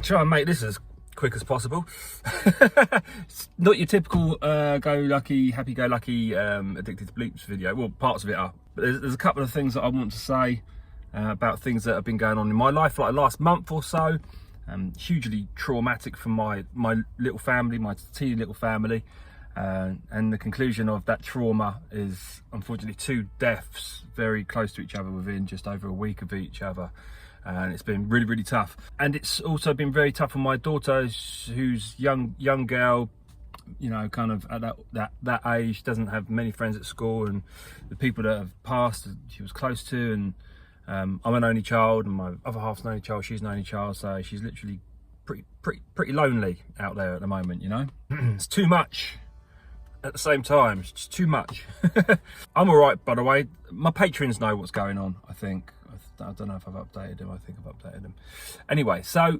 try and make this as quick as possible. It's not your typical go-lucky, happy-go-lucky addicted to bleeps video. Well, parts of it are. But there's a couple of things that I want to say about things that have been going on in my life, like the last month or so. Hugely traumatic for my little family, my teeny little family. And the conclusion of that trauma is unfortunately 2 deaths very close to each other within just over a week of each other. And it's been really, really tough. And it's also been very tough for my daughter, who's young girl, you know, kind of at that age, doesn't have many friends at school, and the people that have passed she was close to. And I'm an only child, and my other half's an only child, she's an only child, so she's literally pretty lonely out there at the moment, you know. It's too much at the same time. It's just too much. I'm all right, by the way. My patrons know what's going on, I think. I don't know if I've updated them. I think I've updated them. Anyway, so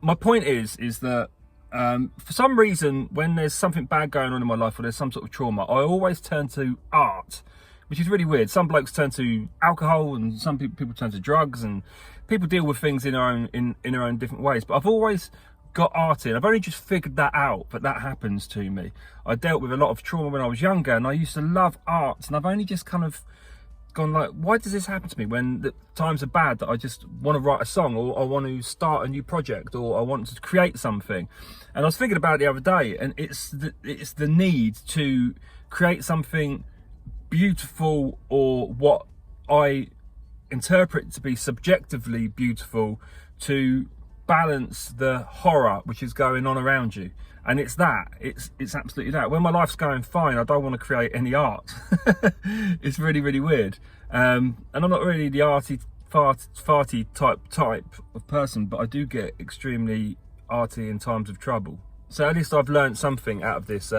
my point is that for some reason, when there's something bad going on in my life or there's some sort of trauma, I always turn to art, which is really weird. Some blokes turn to alcohol, and some people turn to drugs, and people deal with things in their own different ways. But I've always got art in. I've only just figured that out, but that happens to me. I dealt with a lot of trauma when I was younger, and I used to love art, and I've only just kind of gone like, why does this happen to me when the times are bad, that I just want to write a song, or I want to start a new project, or I want to create something? And I was thinking about it the other day, and it's the need to create something beautiful, or what I interpret to be subjectively beautiful, to balance the horror which is going on around you. And it's absolutely that. When my life's going fine, I don't want to create any art. It's really, really weird. And I'm not really the arty, farty type of person, but I do get extremely arty in times of trouble. So at least I've learned something out of this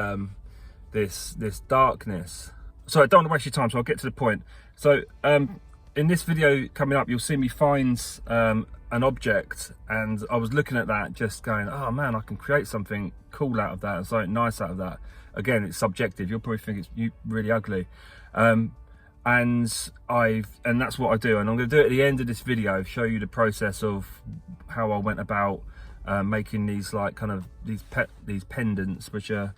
this darkness. So I don't want to waste your time, so I'll get to the point. So in this video coming up, you'll see me find an object, and I was looking at that just going, oh man, I can create something cool out of that and something nice out of that. Again, it's subjective. You'll probably think it's really ugly, and that's what I do. And I'm going to do it at the end of this video, show you the process of how I went about making these, like, kind of these pendants, which are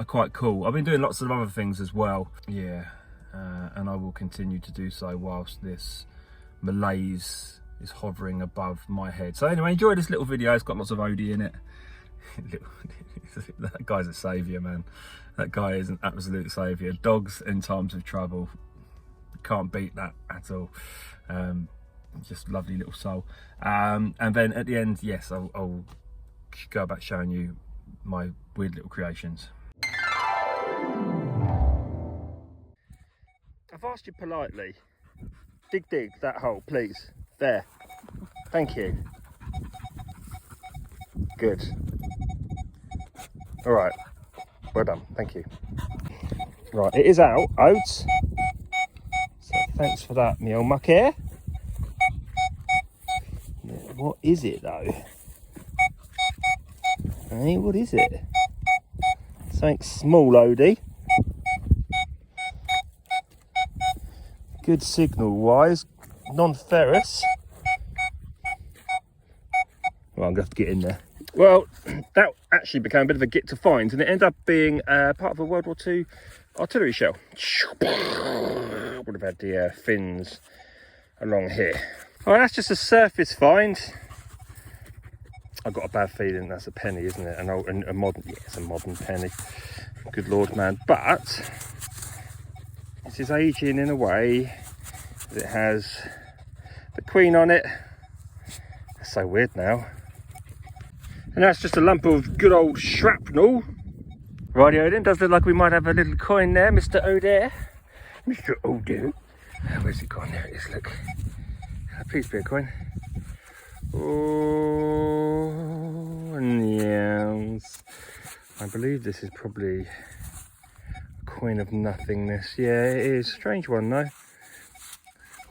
quite cool. I've been doing lots of other things as well, yeah, and I will continue to do so whilst this malaise is hovering above my head. So anyway, enjoy this little video. It's got lots of Odie in it. That guy's a saviour, man. That guy is an absolute saviour. Dogs in times of trouble, can't beat that at all. Just lovely little soul. And then at the end, yes, I'll go about showing you my weird little creations. I've asked you politely, dig that hole, please. There, thank you. Good. All right, well done, thank you. Right, it is out, Oats. So thanks for that, me old muck here. What is it though? Hey, what is it? Something small, Odie. Good signal wise, non-ferrous. Well, I'm going to have to get in there. Well, that actually became a bit of a get to find, and it ended up being part of a World War II artillery shell. Would have had the fins along here. Oh, that's just a surface find. I've got a bad feeling that's a penny, isn't it? A modern, yeah, it's a modern penny. Good Lord, man. But this is aging in a way that it has the Queen on it. That's so weird now. And that's just a lump of good old shrapnel. Rightio then, does look like we might have a little coin there, Mr. O'Dare. Mr. O'Dare. Where's the coin? There it is, look. Please be a coin. Oh, yes. I believe this is probably a coin of nothingness. Yeah, it is. Strange one though.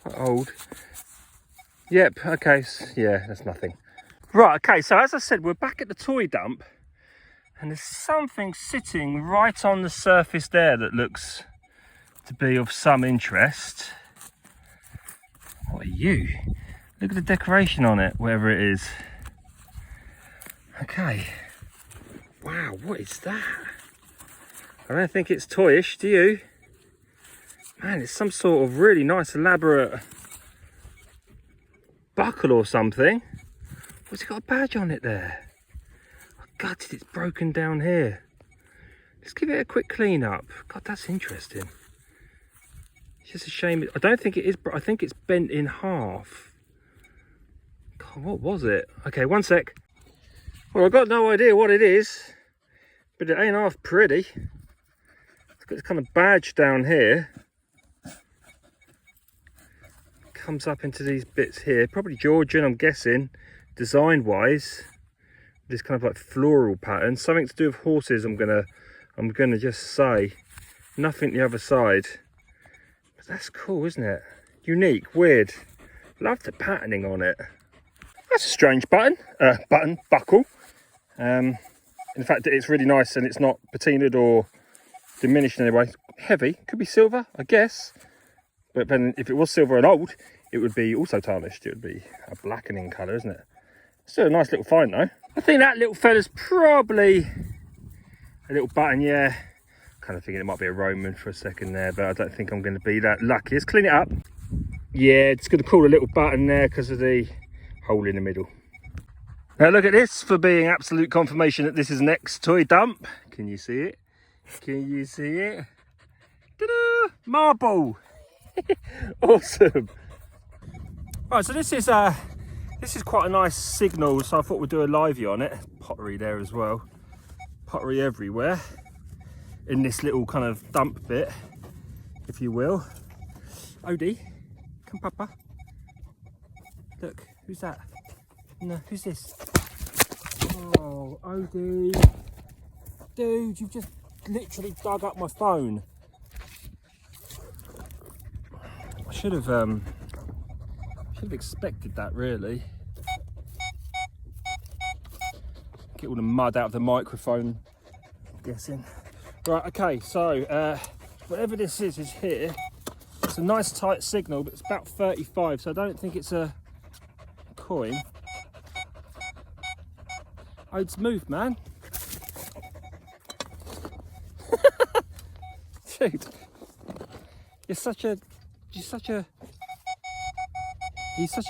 Quite old. Yep, okay, yeah, that's nothing. Right, okay, so as I said, we're back at the toy dump, and there's something sitting right on the surface there that looks to be of some interest. What are you? Look at the decoration on it, wherever it is. Okay. Wow, what is that? I don't think it's toyish, do you? Man, it's some sort of really nice elaborate buckle or something. What's it got a badge on it there? Oh, God, it's broken down here. Let's give it a quick clean up. God, that's interesting. It's just a shame. I don't think it is, but I think it's bent in half. God, what was it? Okay, one sec. Well, I've got no idea what it is, but it ain't half pretty. It's got this kind of badge down here. Comes up into these bits here, probably Georgian, I'm guessing, design-wise. This kind of like floral pattern, something to do with horses. I'm gonna just say, nothing the other side. But that's cool, isn't it? Unique, weird. Love the patterning on it. That's a strange buckle. In fact, it's really nice and it's not patinaed or diminished in any way. Heavy, could be silver, I guess. But then if it was silver and old, it would be also tarnished. It would be a blackening colour, isn't it? Still a nice little find though. I think that little fella's probably a little button, yeah. Kind of thinking it might be a Roman for a second there, but I don't think I'm going to be that lucky. Let's clean it up. Yeah, it's going to call a little button there because of the hole in the middle. Now look at this for being absolute confirmation that this is an ex-toy dump. Can you see it? Can you see it? Ta-da! Marble! Awesome. Right, so this is quite a nice signal, so I thought we'd do a livey on it. Pottery there as well. Pottery everywhere in this little kind of dump bit, if you will. Odie, come papa. Look, who's that? No, who's this? Oh, Odie. Dude, you've just literally dug up my phone. I should have expected that, really. Get all the mud out of the microphone, I'm guessing. Right, okay, so whatever this is here. It's a nice tight signal, but it's about 35, so I don't think it's a coin. Oh, it's moved, man. Dude, you're such a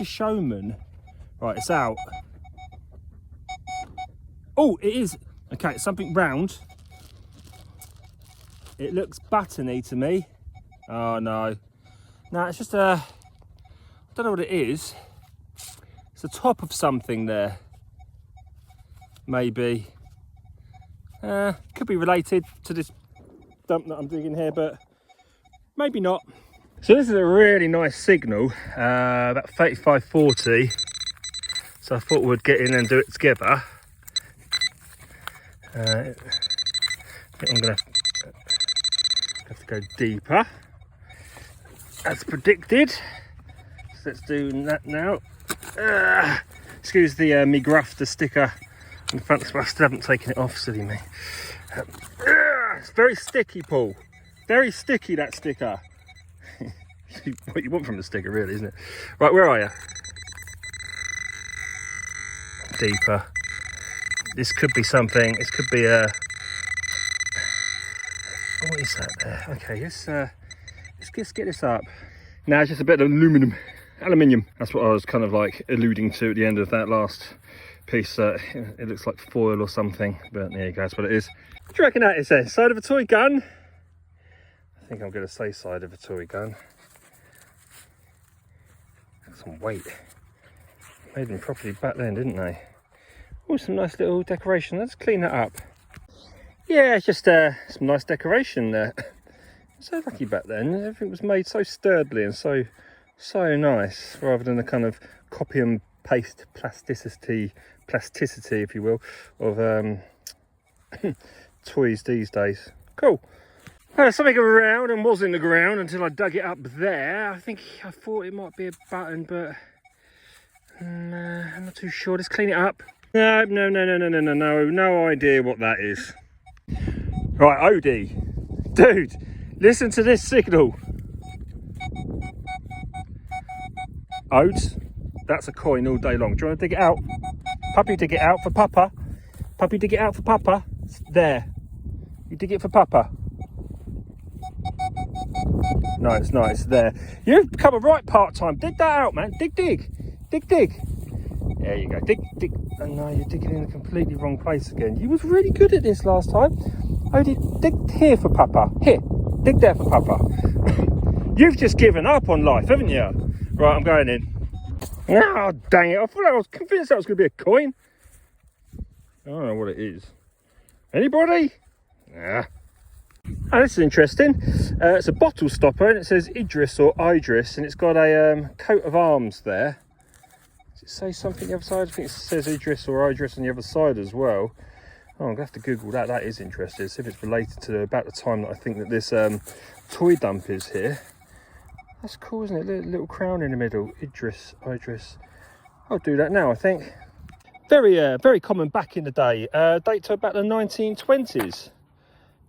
showman. Right, it's out. Oh, it is. Okay, it's something round. It looks buttony to me. Oh no. No, it's just I don't know what it is. It's the top of something there. Maybe. Could be related to this dump that I'm digging here, but maybe not. So this is a really nice signal, about 35-40. So I thought we'd get in and do it together. I think I'm gonna have to go deeper, as predicted. So let's do that now. Excuse the me grafter sticker on the front, I still haven't taken it off, silly me. It's very sticky, Paul. Very sticky, that sticker. What you want from the sticker, really, isn't it? Right, where are you? Deeper. This could be something. This could be a. What is that there? Okay, let's get this up. Now it's just a bit of aluminium. That's what I was kind of like alluding to at the end of that last piece. It looks like foil or something, but there you go. That's what it is. What do you reckon that is then? Side of a toy gun? I think I'm going to say side of a toy gun. Some weight. Made them properly back then, didn't they? Oh, some nice little decoration. Let's clean that up. Yeah, it's just some nice decoration there. So lucky back then. Everything was made so sturdily and so nice, rather than the kind of copy and paste plasticity, if you will, of toys these days. Cool. Something around and was in the ground until I dug it up there. I thought it might be a button, but I'm not too sure. Let's clean it up. No idea what that is. Right, Odie, dude, listen to this signal. Odes, that's a coin all day long. Do you want to dig it out? Puppy, dig it out for Papa. Puppy, dig it out for Papa. There. You dig it for Papa. Nice, nice. There. You've become a right part-time. Dig that out, man. Dig, dig. Dig, dig. There you go. Dig, dig. Oh no, you're digging in the completely wrong place again. You was really good at this last time. Oh, dig here for Papa. Here. Dig there for Papa. You've just given up on life, haven't you? Right, I'm going in. Oh, dang it. I was convinced that was going to be a coin. I don't know what it is. Anybody? Nah. Oh, this is interesting. It's a bottle stopper and it says Idris or Idris and it's got a coat of arms there. Does it say something the other side? I think it says Idris or Idris on the other side as well. Oh, I'm going to have to Google that. That is interesting. See if it's related to about the time that I think that this toy dump is here. That's cool, isn't it? Little crown in the middle. Idris. I'll do that now, I think. Very common back in the day. Date to about the 1920s.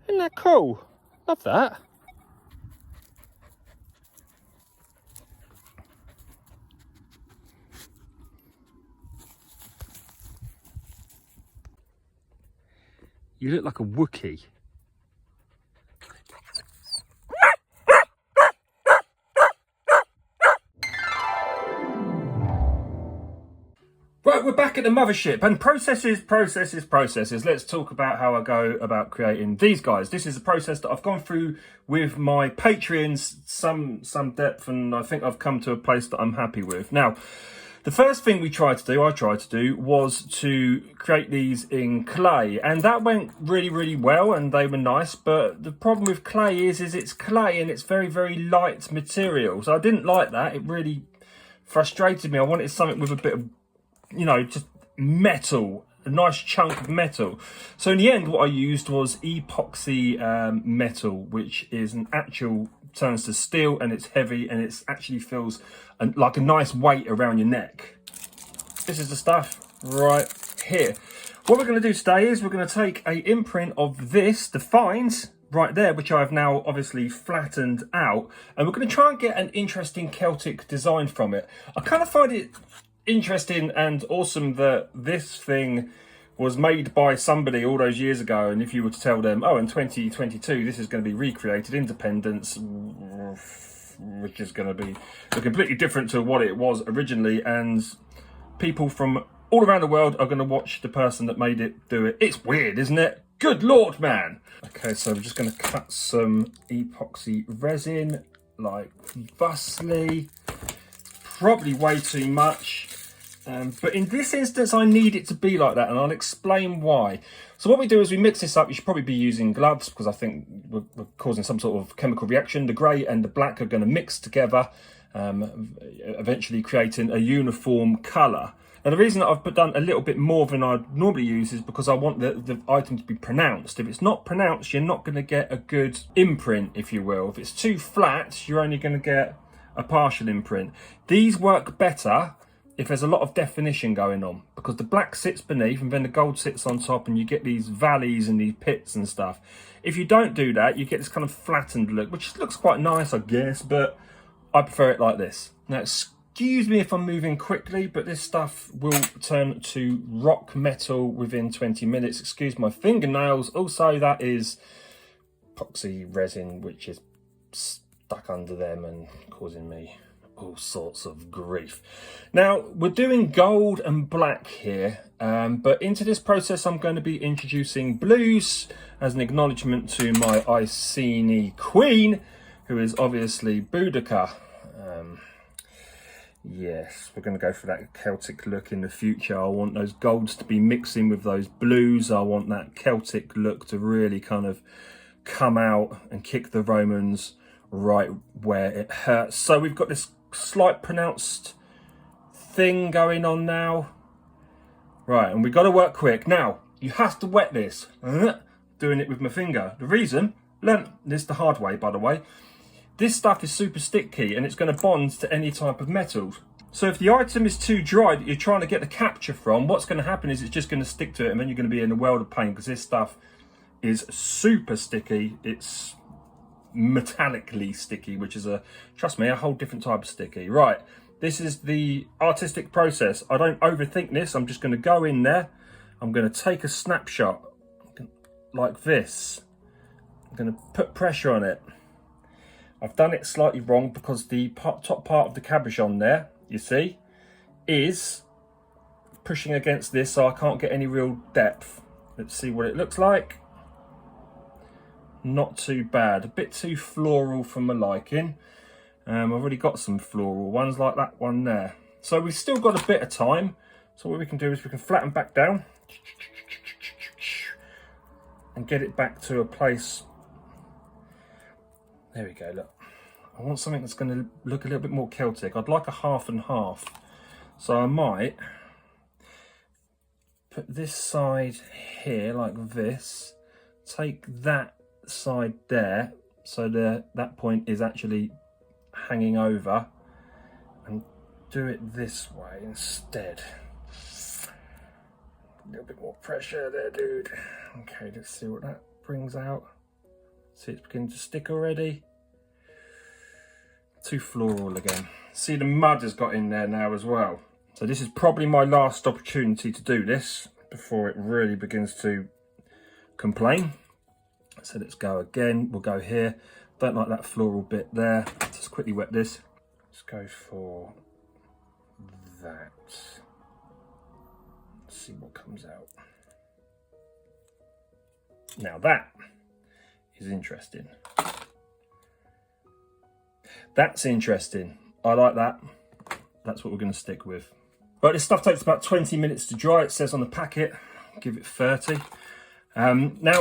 Isn't that cool? Love that. You look like a Wookiee. Right, we're back at the mothership and processes. Let's talk about how I go about creating these guys. This is a process that I've gone through with my Patreons some depth, and I think I've come to a place that I'm happy with. Now, the first thing I tried to do was to create these in clay, and that went really well and they were nice, but the problem with clay is it's clay and it's very light material. So I didn't like that. It really frustrated me. I wanted something with a bit of, you know, just metal, a nice chunk of metal. So in the end, what I used was epoxy metal, which is an actual, turns to steel, and it's heavy, and it actually feels like a nice weight around your neck. This is the stuff right here. What we're going to do today is we're going to take a imprint of this, the fines, right there, which I've now obviously flattened out, and we're going to try and get an interesting Celtic design from it. I kind of find it interesting and awesome that this thing was made by somebody all those years ago, and if you were to tell them, oh, in 2022 this is going to be recreated independence, which is going to be completely different to what it was originally, and people from all around the world are going to watch the person that made it do it. It's weird, isn't it? Good lord, man. Okay, so I'm just going to cut some epoxy resin like thusly. Probably way too much, but in this instance I need it to be like that, and I'll explain why. So what we do is we mix this up. You should probably be using gloves because I think we're causing some sort of chemical reaction. The grey and the black are going to mix together, eventually creating a uniform colour. Now the reason that I've done a little bit more than I'd normally use is because I want the item to be pronounced. If it's not pronounced, you're not going to get a good imprint, if you will. If it's too flat, you're only going to get a partial imprint. These work better if there's a lot of definition going on, because the black sits beneath and then the gold sits on top, and you get these valleys and these pits and stuff. If you don't do that, you get this kind of flattened look, which looks quite nice, I guess, but I prefer it like this. Now, excuse me if I'm moving quickly, but this stuff will turn to rock metal within 20 minutes. Excuse my fingernails. Also, that is epoxy resin, which is stuck under them and causing me all sorts of grief. Now, we're doing gold and black here, but into this process I'm going to be introducing blues as an acknowledgement to my Iceni queen, who is obviously Boudica. Yes, we're going to go for that Celtic look in the future. I want those golds to be mixing with those blues. I want that Celtic look to really kind of come out and kick the Romans right where it hurts. So we've got this slight pronounced thing going on now. Right, and we've got to work quick. Now, you have to wet this. Doing it with my finger. The reason, learned this the hard way, by the way, this stuff is super sticky and it's going to bond to any type of metals. So if the item is too dry that you're trying to get the capture from, what's going to happen is it's just going to stick to it, and then you're going to be in a world of pain, because this stuff is super sticky. It's metallically sticky, which is trust me, a whole different type of sticky. Right, this is the artistic process. I don't overthink this. I'm just going to go in there. I'm going to take a snapshot like this. I'm going to put pressure on it. I've done it slightly wrong because the top part of the cabochon there, you see, is pushing against this, so I can't get any real depth. Let's see what it looks like. Not too bad. A bit too floral for my liking. I've already got some floral ones like that one there. So we've still got a bit of time. So what we can do is we can flatten back down and get it back to a place. There we go, look. I want something that's going to look a little bit more Celtic. I'd like a half and half. So I might put this side here like this. Take that side there, so that point is actually hanging over, and do it this way instead. A little bit more pressure there, dude. Okay, let's see what that brings out. See, it's beginning to stick already. Too floral again. See, the mud has got in there now as well. So this is probably my last opportunity to do this before it really begins to complain. So let's go again. We'll go here. Don't like that floral bit there. Just quickly wet this. Let's go for that. Let's see what comes out. Now that is interesting. That's interesting. I like that. That's what we're going to stick with. But this stuff takes about 20 minutes to dry. It says on the packet. Give it 30. Now,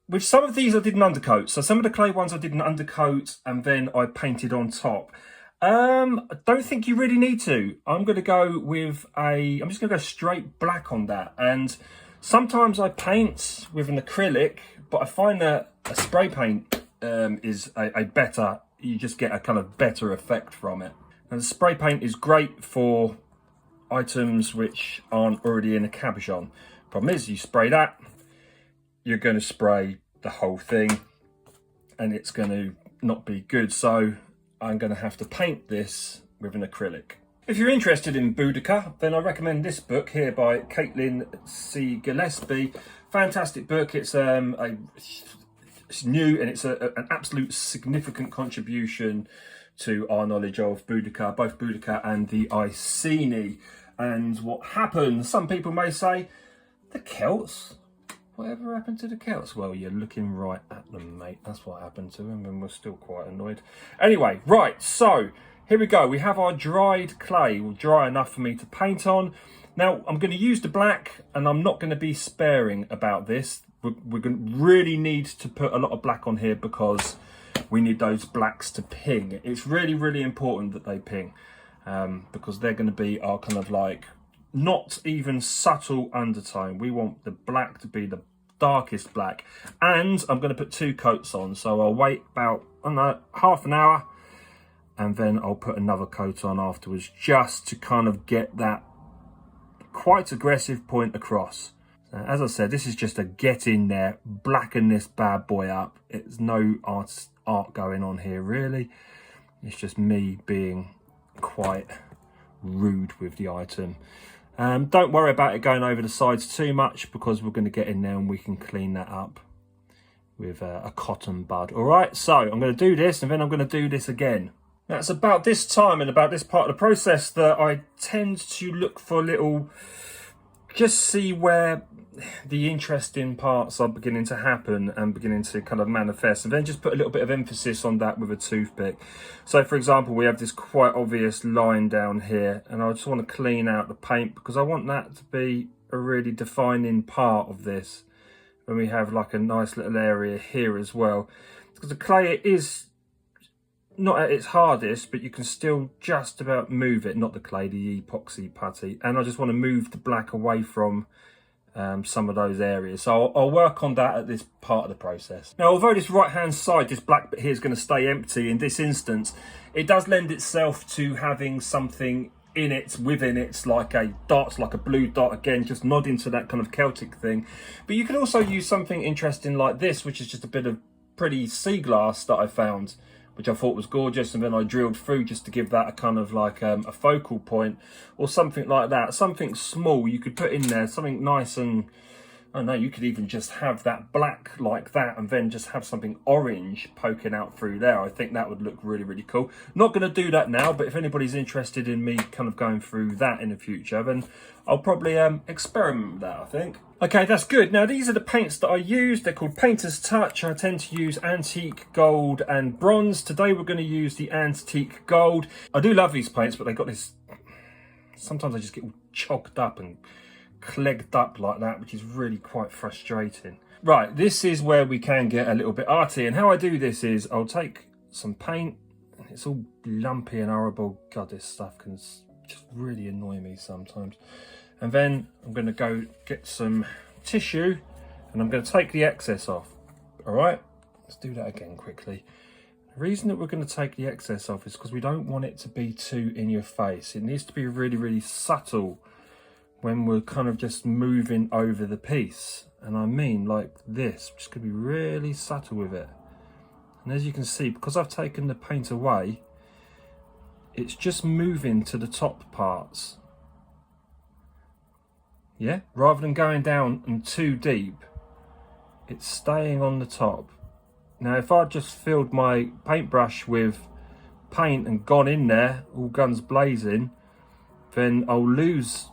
with some of these I did an undercoat. So some of the clay ones I did an undercoat and then I painted on top. I don't think you really need to. I'm going to go with I'm just going to go straight black on that. And sometimes I paint with an acrylic, but I find that a spray paint is a better, you just get a kind of better effect from it. And the spray paint is great for items which aren't already in a cabochon. Problem is, you spray that, you're going to spray the whole thing and it's going to not be good. So I'm going to have to paint this with an acrylic. If you're interested in Boudica, then I recommend this book here by Caitlin C. Gillespie. Fantastic book. It's new and it's an absolute significant contribution to our knowledge of Boudica, both Boudica and the Iceni. And what happened, some people may say, the Celts? Whatever happened to the Celts? Well, you're looking right at them, mate. That's what happened to them, and we're still quite annoyed. Anyway, right, so here we go. We have our dried clay, dry enough for me to paint on. Now, I'm going to use the black, and I'm not going to be sparing about this. We're going to really need to put a lot of black on here because we need those blacks to ping. It's really, really important that they ping because they're going to be our kind of like not even subtle undertone. We want the black to be the darkest black. And I'm going to put 2 coats on. So I'll wait about, I don't know, half an hour. And then I'll put another coat on afterwards just to kind of get that quite aggressive point across. As I said, this is just a get in there, blacken this bad boy up. It's no art going on here, really. It's just me being quite rude with the item. Don't worry about it going over the sides too much because we're going to get in there and we can clean that up with a cotton bud. All right, so I'm going to do this and then I'm going to do this again. Now, it's about this time and about this part of the process that I tend to look for little, just see where the interesting parts are beginning to happen and beginning to kind of manifest, and then just put a little bit of emphasis on that with a toothpick. So for example, we have this quite obvious line down here, and I just want to clean out the paint because I want that to be a really defining part of this. And we have like a nice little area here as well, because the clay is not at its hardest, but you can still just about move it, not the clay, the epoxy putty. And I just want to move the black away from some of those areas. So I'll work on that at this part of the process. Now, although this right hand side, this black bit here is going to stay empty in this instance, it does lend itself to having something in it, within it, like a dot, like a blue dot, again, just nodding to that kind of Celtic thing. But you can also use something interesting like this, which is just a bit of pretty sea glass that I found, which I thought was gorgeous, and then I drilled through just to give that a kind of like a focal point or something like that. Something small you could put in there, something nice, and I don't know, you could even just have that black like that and then just have something orange poking out through there. I think that would look really, really cool. Not going to do that now, but if anybody's interested in me kind of going through that in the future, then I'll probably experiment with that, I think. Okay, that's good. Now, these are the paints that I use. They're called Painter's Touch. I tend to use antique, gold and bronze. Today, we're going to use the antique gold. I do love these paints, but they got this... Sometimes I just get all chocked up and clegged up like that, which is really quite frustrating. Right, this is where we can get a little bit arty, and how I do this is I'll take some paint. It's all lumpy and horrible. God, this stuff can just really annoy me sometimes. And then I'm going to go get some tissue and I'm going to take the excess off. All right, let's do that again quickly. The reason that we're going to take the excess off is because we don't want it to be too in your face. It needs to be really, really subtle when we're kind of just moving over the piece. And I mean like this, just going to be really subtle with it. And as you can see, because I've taken the paint away, it's just moving to the top parts. Yeah, rather than going down and too deep, it's staying on the top. Now, if I just filled my paintbrush with paint and gone in there, all guns blazing, then I'll lose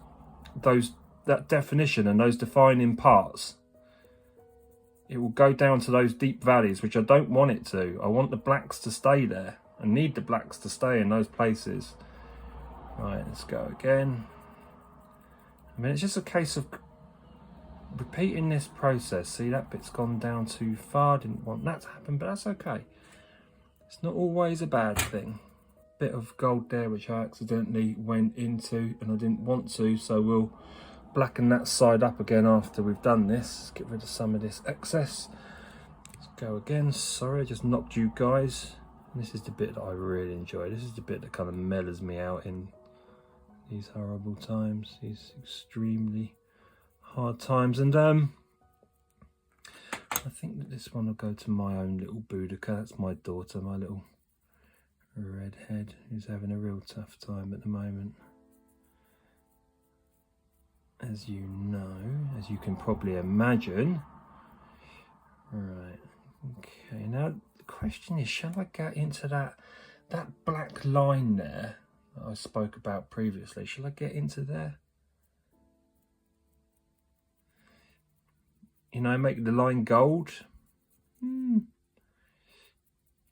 that definition and those defining parts. It will go down to those deep valleys, which I don't want it to. I want the blacks to stay there. I need the blacks to stay in those places. Right, let's go again. I mean, it's just a case of repeating this process. See, that bit's gone down too far. Didn't want that to happen, but that's okay. It's not always a bad thing. Bit of gold there, which I accidentally went into and I didn't want to, so we'll blacken that side up again after we've done this. Let's get rid of some of this excess. Let's go again. Sorry, I just knocked you guys. And this is the bit that I really enjoy. This is the bit that kind of mellows me out in these horrible times, these extremely hard times. And I think that this one will go to my own little Boudica. That's my daughter, my little redhead, who's having a real tough time at the moment. As you know, as you can probably imagine. Right, okay, now the question is, shall I get into that black line there that I spoke about previously? Shall I get into there? You know, make the line gold.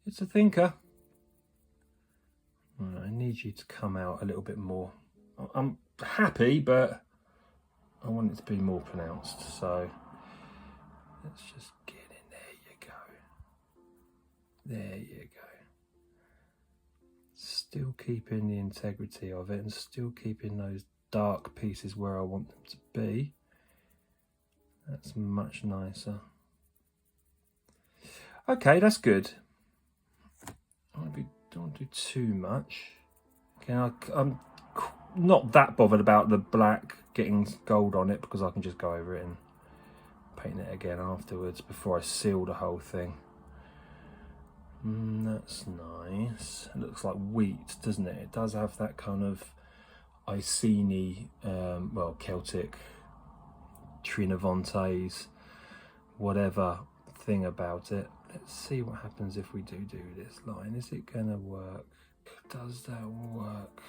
It's a thinker. Right, I need you to come out a little bit more. I'm happy, but I want it to be more pronounced. So let's just get in. There you go. There you go. Still keeping the integrity of it and still keeping those dark pieces where I want them to be. That's much nicer. Okay, that's good. Don't do too much. Okay, I'm not that bothered about the black getting gold on it because I can just go over it and paint it again afterwards before I seal the whole thing. That's nice. It looks like wheat, doesn't it? It does have that kind of Iceni, well, Celtic, Trinovantes, whatever thing about it. Let's see what happens if we do this line. Is it gonna work? Does that work?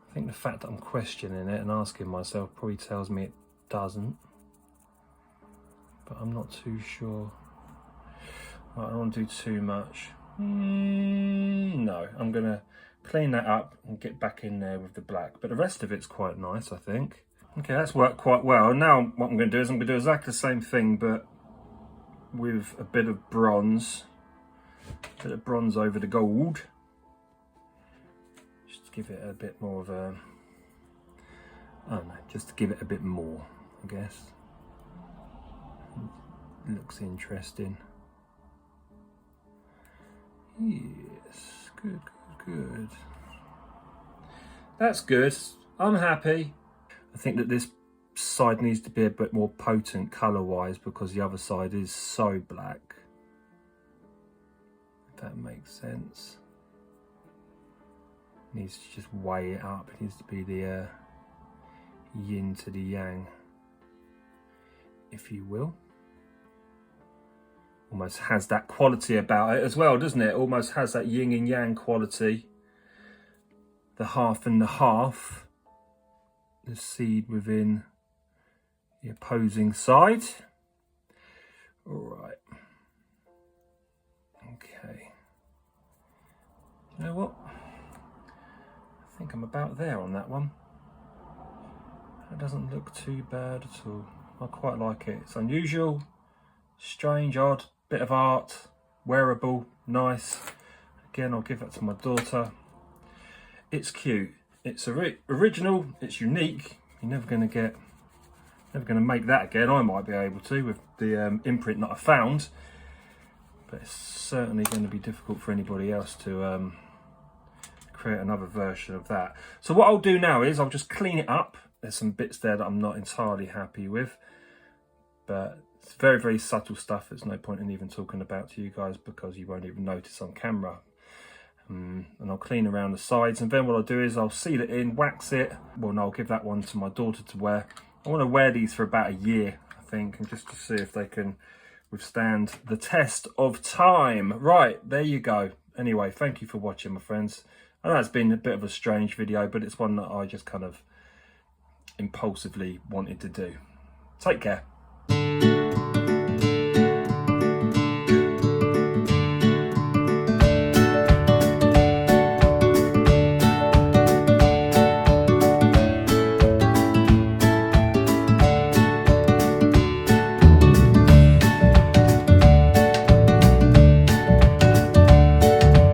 I think the fact that I'm questioning it and asking myself probably tells me it doesn't, but I'm not too sure. Right, I don't want to do too much. No, I'm gonna clean that up and get back in there with the black, but the rest of it's quite nice, I think. Okay, that's worked quite well. Now what I'm going to do is I'm going to do exactly the same thing, but with a bit of bronze. A bit of bronze over the gold. Just to give it a bit more of a... I don't know, just to give it a bit more, I guess. Looks interesting. Yes, good, good, good. That's good. I'm happy. I think that this side needs to be a bit more potent colour-wise because the other side is so black. If that makes sense. Needs to just weigh it up. It needs to be the yin to the yang, if you will. Almost has that quality about it as well, doesn't it? Almost has that yin and yang quality. The half and the half. The seed within the opposing side. All right. Okay. You know what? I think I'm about there on that one. That doesn't look too bad at all. I quite like it. It's unusual, strange, odd, bit of art, wearable, nice. Again, I'll give that to my daughter. It's cute. It's original. It's unique. You're never going to make that again. I might be able to with the imprint that I found, but it's certainly going to be difficult for anybody else to create another version of that. So what I'll do now is I'll just clean it up. There's some bits there that I'm not entirely happy with, but it's very, very subtle stuff. There's no point in even talking about to you guys because you won't even notice on camera. And I'll clean around the sides, and then what I'll do is I'll seal it in, wax it. Well, no, I'll give that one to my daughter to wear. I want to wear these for about a year, I think, and just to see if they can withstand the test of time. Right, there you go. Anyway, thank you for watching, my friends. I know it's been a bit of a strange video, but it's one that I just kind of impulsively wanted to do. Take care.